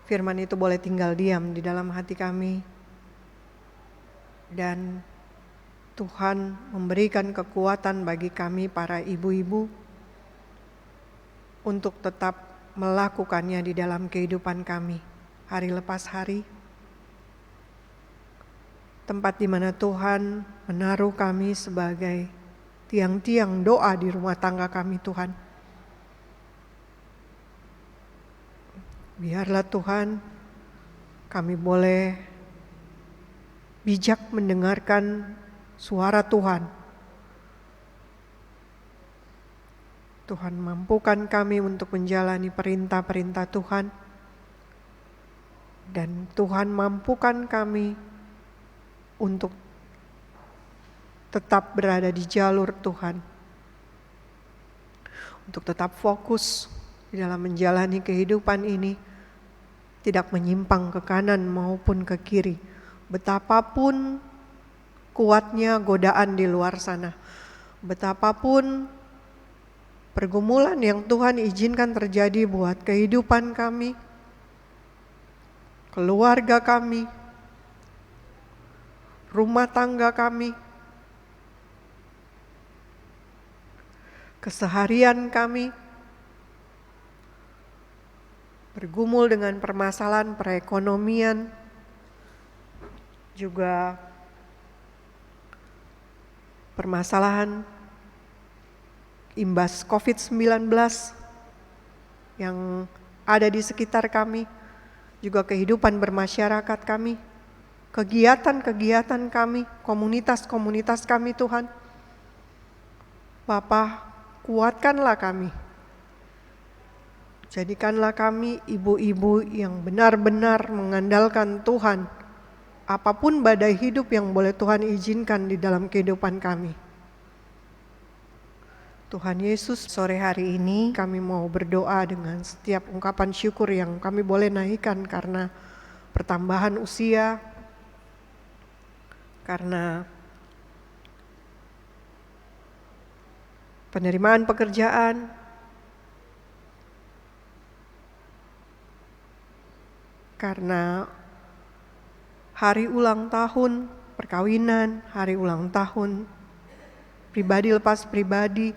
firman itu boleh tinggal diam di dalam hati kami. Dan Tuhan memberikan kekuatan bagi kami para ibu-ibu untuk tetap melakukannya di dalam kehidupan kami hari lepas hari. Tempat di mana Tuhan menaruh kami sebagai tiang-tiang doa di rumah tangga kami Tuhan. Biarlah Tuhan kami boleh bijak mendengarkan suara Tuhan. Tuhan mampukan kami untuk menjalani perintah-perintah Tuhan. Dan Tuhan mampukan kami untuk tetap berada di jalur Tuhan. Untuk tetap fokus di dalam menjalani kehidupan ini. Tidak menyimpang ke kanan maupun ke kiri. Betapapun kuatnya godaan di luar sana. Betapapun pergumulan yang Tuhan izinkan terjadi buat kehidupan kami, keluarga kami, rumah tangga kami, keseharian kami, bergumul dengan permasalahan perekonomian, juga permasalahan imbas COVID-19 yang ada di sekitar kami, juga kehidupan bermasyarakat kami, kegiatan-kegiatan kami, komunitas-komunitas kami Tuhan. Bapa, kuatkanlah kami. Jadikanlah kami ibu-ibu yang benar-benar mengandalkan Tuhan. Apapun badai hidup yang boleh Tuhan izinkan di dalam kehidupan kami. Tuhan Yesus, sore hari ini kami mau berdoa dengan setiap ungkapan syukur yang kami boleh naikkan karena pertambahan usia, karena penerimaan pekerjaan, karena hari ulang tahun perkawinan, hari ulang tahun pribadi lepas pribadi,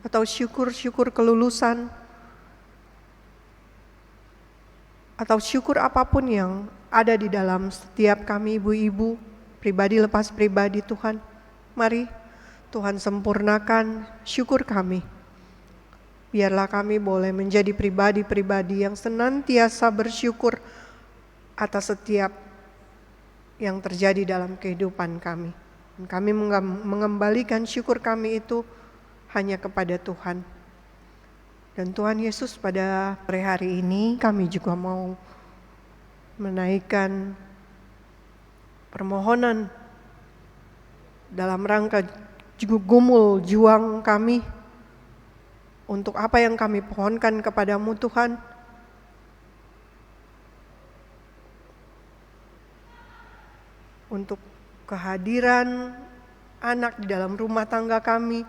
atau syukur-syukur kelulusan, atau syukur apapun yang ada di dalam setiap kami ibu-ibu, pribadi lepas pribadi Tuhan. Mari Tuhan sempurnakan syukur kami. Biarlah kami boleh menjadi pribadi-pribadi yang senantiasa bersyukur atas setiap yang terjadi dalam kehidupan kami. Dan kami mengembalikan syukur kami itu hanya kepada Tuhan. Dan Tuhan Yesus, pada sore hari ini kami juga mau menaikkan permohonan dalam rangka gumul juang kami untuk apa yang kami pohonkan kepadamu Tuhan. Untuk kehadiran anak di dalam rumah tangga kami,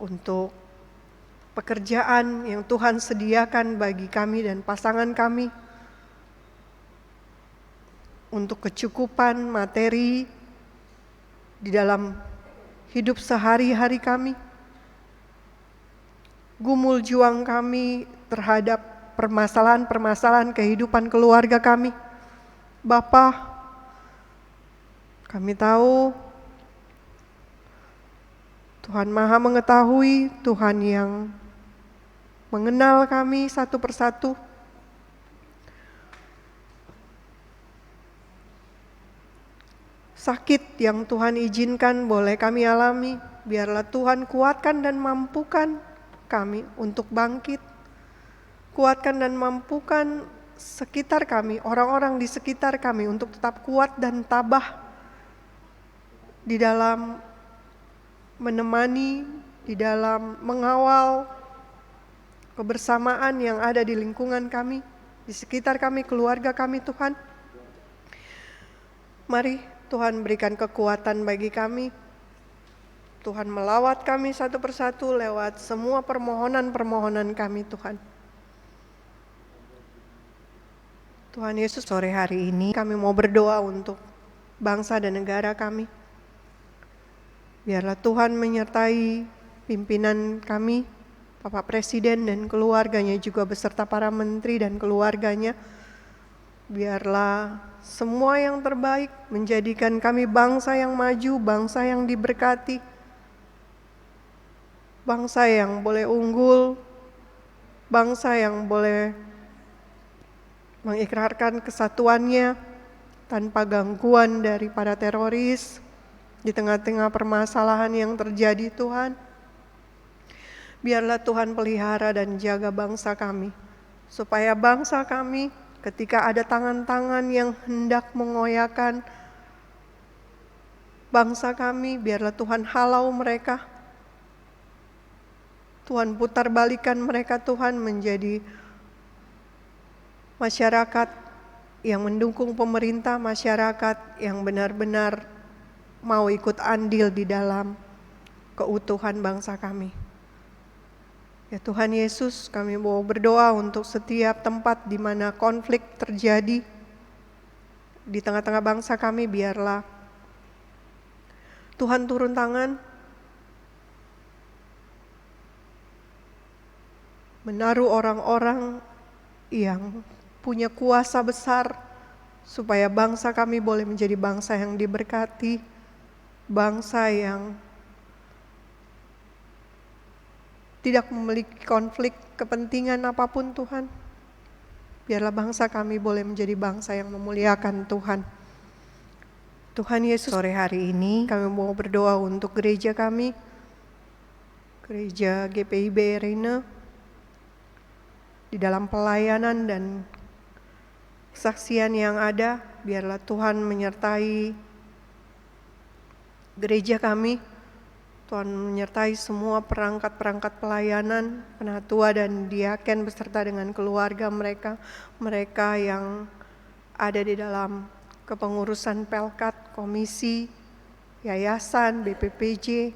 untuk pekerjaan yang Tuhan sediakan bagi kami dan pasangan kami, untuk kecukupan materi di dalam hidup sehari-hari kami, gumul juang kami terhadap permasalahan-permasalahan kehidupan keluarga kami. Bapa, kami tahu Tuhan Maha mengetahui, Tuhan yang mengenal kami satu persatu. sakit yang Tuhan izinkan boleh kami alami, biarlah Tuhan kuatkan dan mampukan kami untuk bangkit. Kuatkan dan mampukan sekitar kami, orang-orang di sekitar kami untuk tetap kuat dan tabah di dalam menemani, di dalam mengawal kebersamaan yang ada di lingkungan kami, di sekitar kami, keluarga kami Tuhan. Mari Tuhan berikan kekuatan bagi kami. Tuhan melawat kami satu persatu lewat semua permohonan-permohonan kami Tuhan. Tuhan Yesus, sore hari ini kami mau berdoa untuk bangsa dan negara kami. Biarlah Tuhan menyertai pimpinan kami, Bapak Presiden dan keluarganya, juga beserta para menteri dan keluarganya. Biarlah semua yang terbaik menjadikan kami bangsa yang maju, bangsa yang diberkati, bangsa yang boleh unggul, bangsa yang boleh mengikrarkan kesatuannya tanpa gangguan daripada teroris di tengah-tengah permasalahan yang terjadi Tuhan. Biarlah Tuhan pelihara dan jaga bangsa kami, supaya bangsa kami ketika ada tangan-tangan yang hendak mengoyakkan bangsa kami, biarlah Tuhan halau mereka. Tuhan putar balikan mereka Tuhan menjadi masyarakat yang mendukung pemerintah, masyarakat yang benar-benar mau ikut andil di dalam keutuhan bangsa kami. Ya Tuhan Yesus, kami mau berdoa untuk setiap tempat di mana konflik terjadi di tengah-tengah bangsa kami, biarlah Tuhan turun tangan, menaruh orang-orang yang punya kuasa besar, supaya bangsa kami boleh menjadi bangsa yang diberkati, bangsa yang tidak memiliki konflik kepentingan apapun Tuhan. Biarlah bangsa kami boleh menjadi bangsa yang memuliakan Tuhan. Tuhan Yesus, sore hari ini kami mau berdoa untuk gereja kami, gereja GPIB Reine, di dalam pelayanan dan kesaksian yang ada. Biarlah Tuhan menyertai gereja kami, Tuhan menyertai semua perangkat-perangkat pelayanan, penatua dan diaken beserta dengan keluarga mereka, mereka yang ada di dalam kepengurusan Pelkat, komisi, yayasan, BPPJ,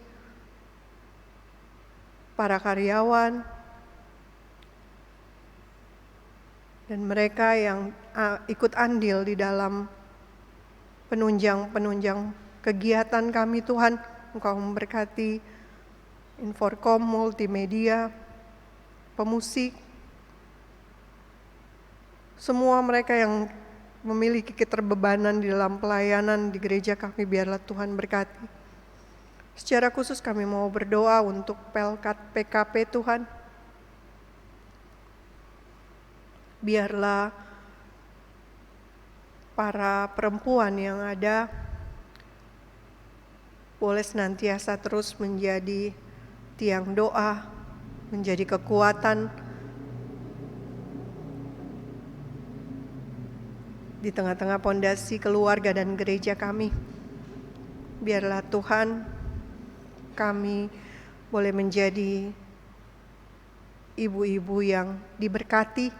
para karyawan, dan mereka yang ikut andil di dalam penunjang kegiatan kami Tuhan. Engkau memberkati Inforkom, multimedia, pemusik, semua mereka yang memiliki keterbebanan di dalam pelayanan di gereja kami, biarlah Tuhan berkati. Secara khusus kami mau berdoa untuk Pelkat PKP Tuhan. Biarlah para perempuan yang ada boleh senantiasa terus menjadi tiang doa, menjadi kekuatan di tengah-tengah pondasi keluarga dan gereja kami. Biarlah Tuhan, kami boleh menjadi ibu-ibu yang diberkati.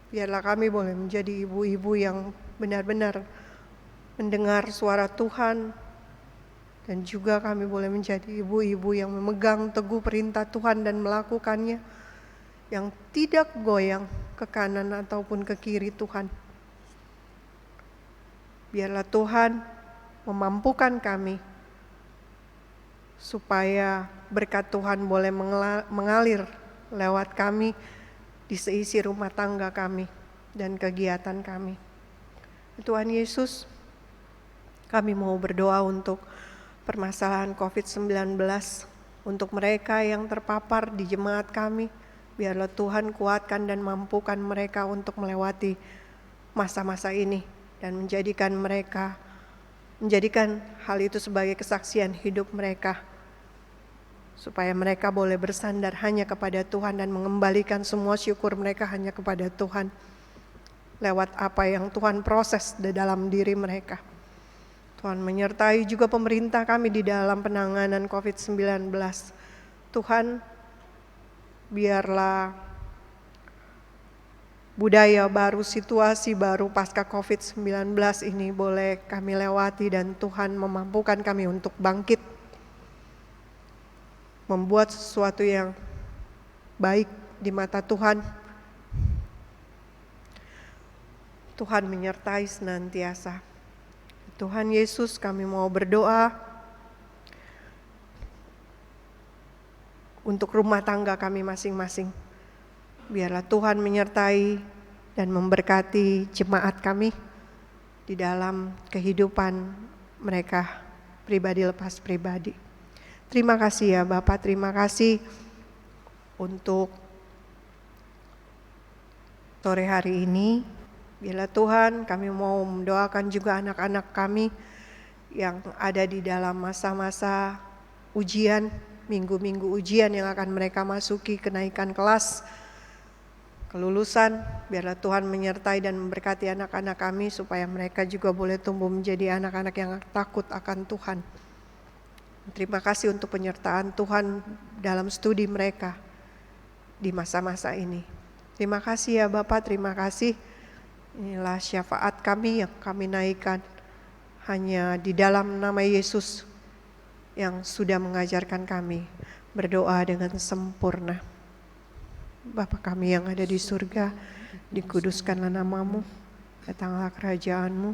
Biarlah kami boleh menjadi ibu-ibu yang benar-benar mendengar suara Tuhan, dan juga kami boleh menjadi ibu-ibu yang memegang teguh perintah Tuhan dan melakukannya, yang tidak goyang ke kanan ataupun ke kiri Tuhan. Biarlah Tuhan memampukan kami, supaya berkat Tuhan boleh mengalir lewat kami di seisi rumah tangga kami dan kegiatan kami. Tuhan Yesus, kami mau berdoa untuk permasalahan COVID-19, untuk mereka yang terpapar di jemaat kami. Biarlah Tuhan kuatkan dan mampukan mereka untuk melewati masa-masa ini dan menjadikan mereka menjadikan hal itu sebagai kesaksian hidup mereka, supaya mereka boleh bersandar hanya kepada Tuhan dan mengembalikan semua syukur mereka hanya kepada Tuhan, lewat apa yang Tuhan proses di dalam diri mereka. Tuhan menyertai juga pemerintah kami di dalam penanganan COVID-19. Tuhan, biarlah budaya baru, situasi baru pasca COVID-19 ini boleh kami lewati dan Tuhan memampukan kami untuk bangkit, membuat sesuatu yang baik di mata Tuhan. Tuhan menyertai senantiasa. Tuhan Yesus, kami mau berdoa untuk rumah tangga kami masing-masing. Biarlah Tuhan menyertai dan memberkati jemaat kami di dalam kehidupan mereka pribadi lepas pribadi. Terima kasih ya Bapak, terima kasih untuk sore hari ini. Biarlah Tuhan, kami mau mendoakan juga anak-anak kami yang ada di dalam masa-masa ujian, minggu-minggu ujian yang akan mereka masuki, kenaikan kelas, kelulusan. Biarlah Tuhan menyertai dan memberkati anak-anak kami supaya mereka juga boleh tumbuh menjadi anak-anak yang takut akan Tuhan. Terima kasih untuk penyertaan Tuhan dalam studi mereka di masa-masa ini. Terima kasih ya Bapak, terima kasih. Inilah syafaat kami yang kami naikkan hanya di dalam nama Yesus yang sudah mengajarkan kami berdoa dengan sempurna. Bapa kami yang ada di surga, dikuduskanlah namamu, datanglah kerajaanmu,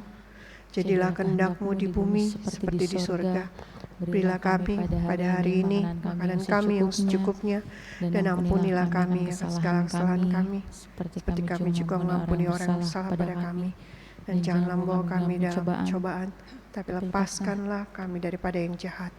jadilah kehendak-mu di bumi seperti di surga. Berilah kami pada hari ini makanan kami yang secukupnya, dan ampunilah kami atas segala kesalahan kami, seperti kami juga mengampuni orang yang bersalah pada kami. Dan janganlah membawa kami dalam pencobaan, tapi lepaskanlah kami daripada yang jahat.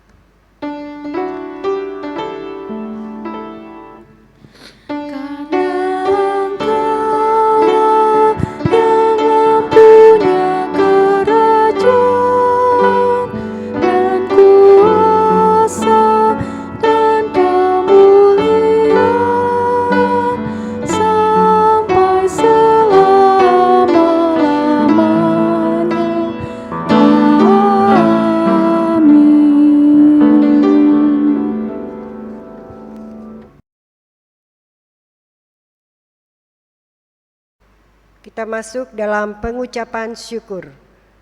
Kita masuk dalam pengucapan syukur,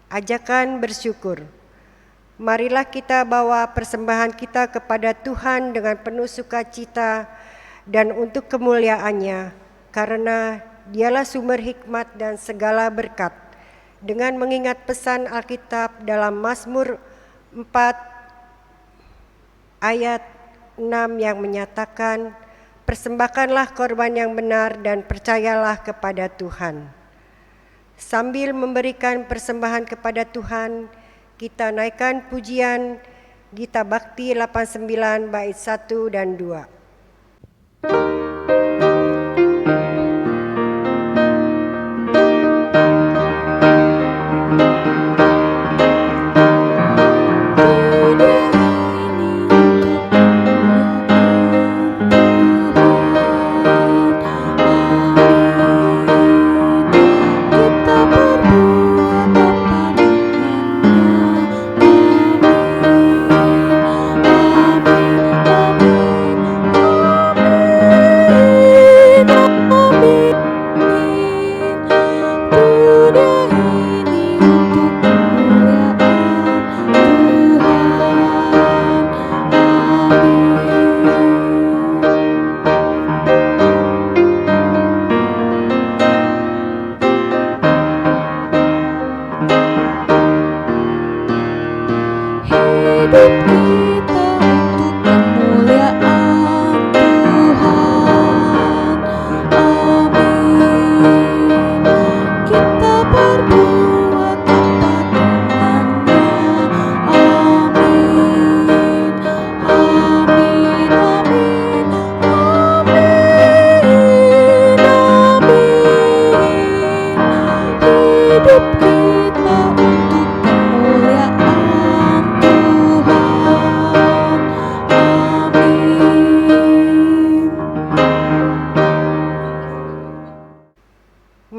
ajakan bersyukur. Marilah kita bawa persembahan kita kepada Tuhan dengan penuh sukacita dan untuk kemuliaan-Nya, karena Dialah sumber hikmat dan segala berkat. Dengan mengingat pesan Alkitab dalam Mazmur 4 ayat 6 yang menyatakan, persembahkanlah korban yang benar dan percayalah kepada Tuhan. Sambil memberikan persembahan kepada Tuhan, kita naikkan pujian Gita Bakti 89 bait 1 dan 2.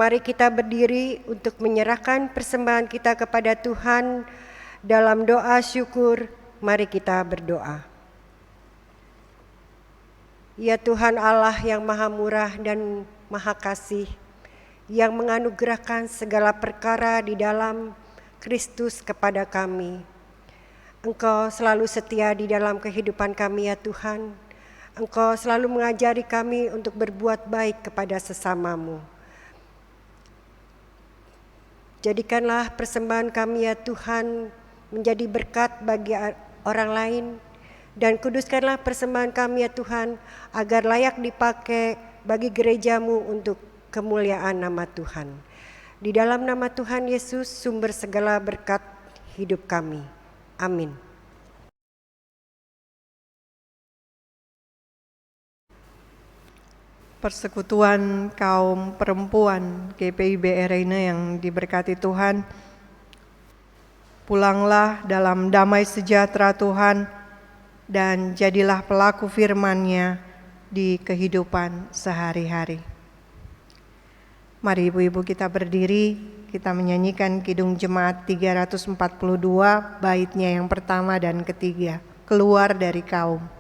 Mari kita berdiri untuk menyerahkan persembahan kita kepada Tuhan. Dalam doa syukur, mari kita berdoa. Ya Tuhan Allah yang maha murah dan maha kasih, yang menganugerahkan segala perkara di dalam Kristus kepada kami. Engkau selalu setia di dalam kehidupan kami ya Tuhan. Engkau selalu mengajari kami untuk berbuat baik kepada sesamamu. Jadikanlah persembahan kami ya Tuhan menjadi berkat bagi orang lain, dan kuduskanlah persembahan kami ya Tuhan agar layak dipakai bagi gerejamu untuk kemuliaan nama Tuhan. Di dalam nama Tuhan Yesus, sumber segala berkat hidup kami. Amin. Persekutuan kaum perempuan GPIB Arena yang diberkati Tuhan, pulanglah dalam damai sejahtera Tuhan dan jadilah pelaku firman-Nya di kehidupan sehari-hari. Mari ibu-ibu kita berdiri, kita menyanyikan Kidung Jemaat 342, baitnya yang pertama dan ketiga, Keluar dari Kaum.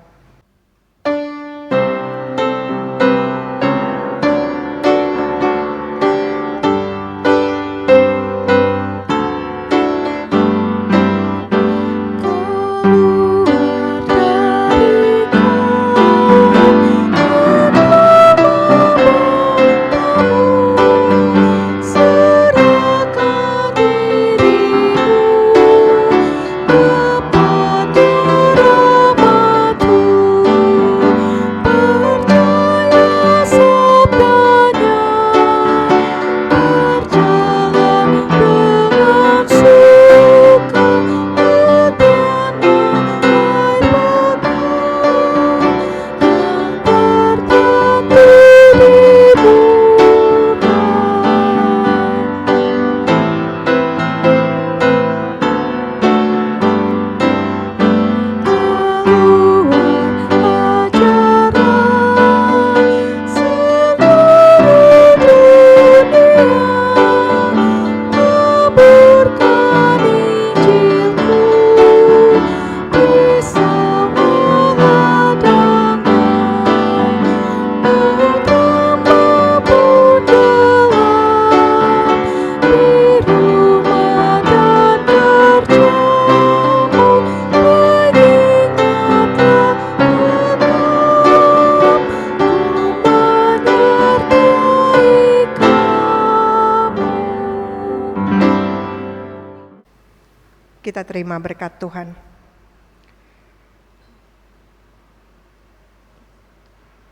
Kita terima berkat Tuhan.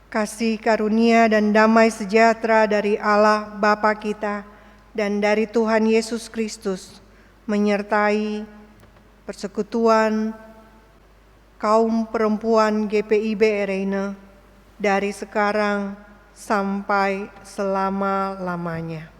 Kasih karunia dan damai sejahtera dari Allah Bapa kita dan dari Tuhan Yesus Kristus menyertai persekutuan kaum perempuan GPIB Arena dari sekarang sampai selama-lamanya.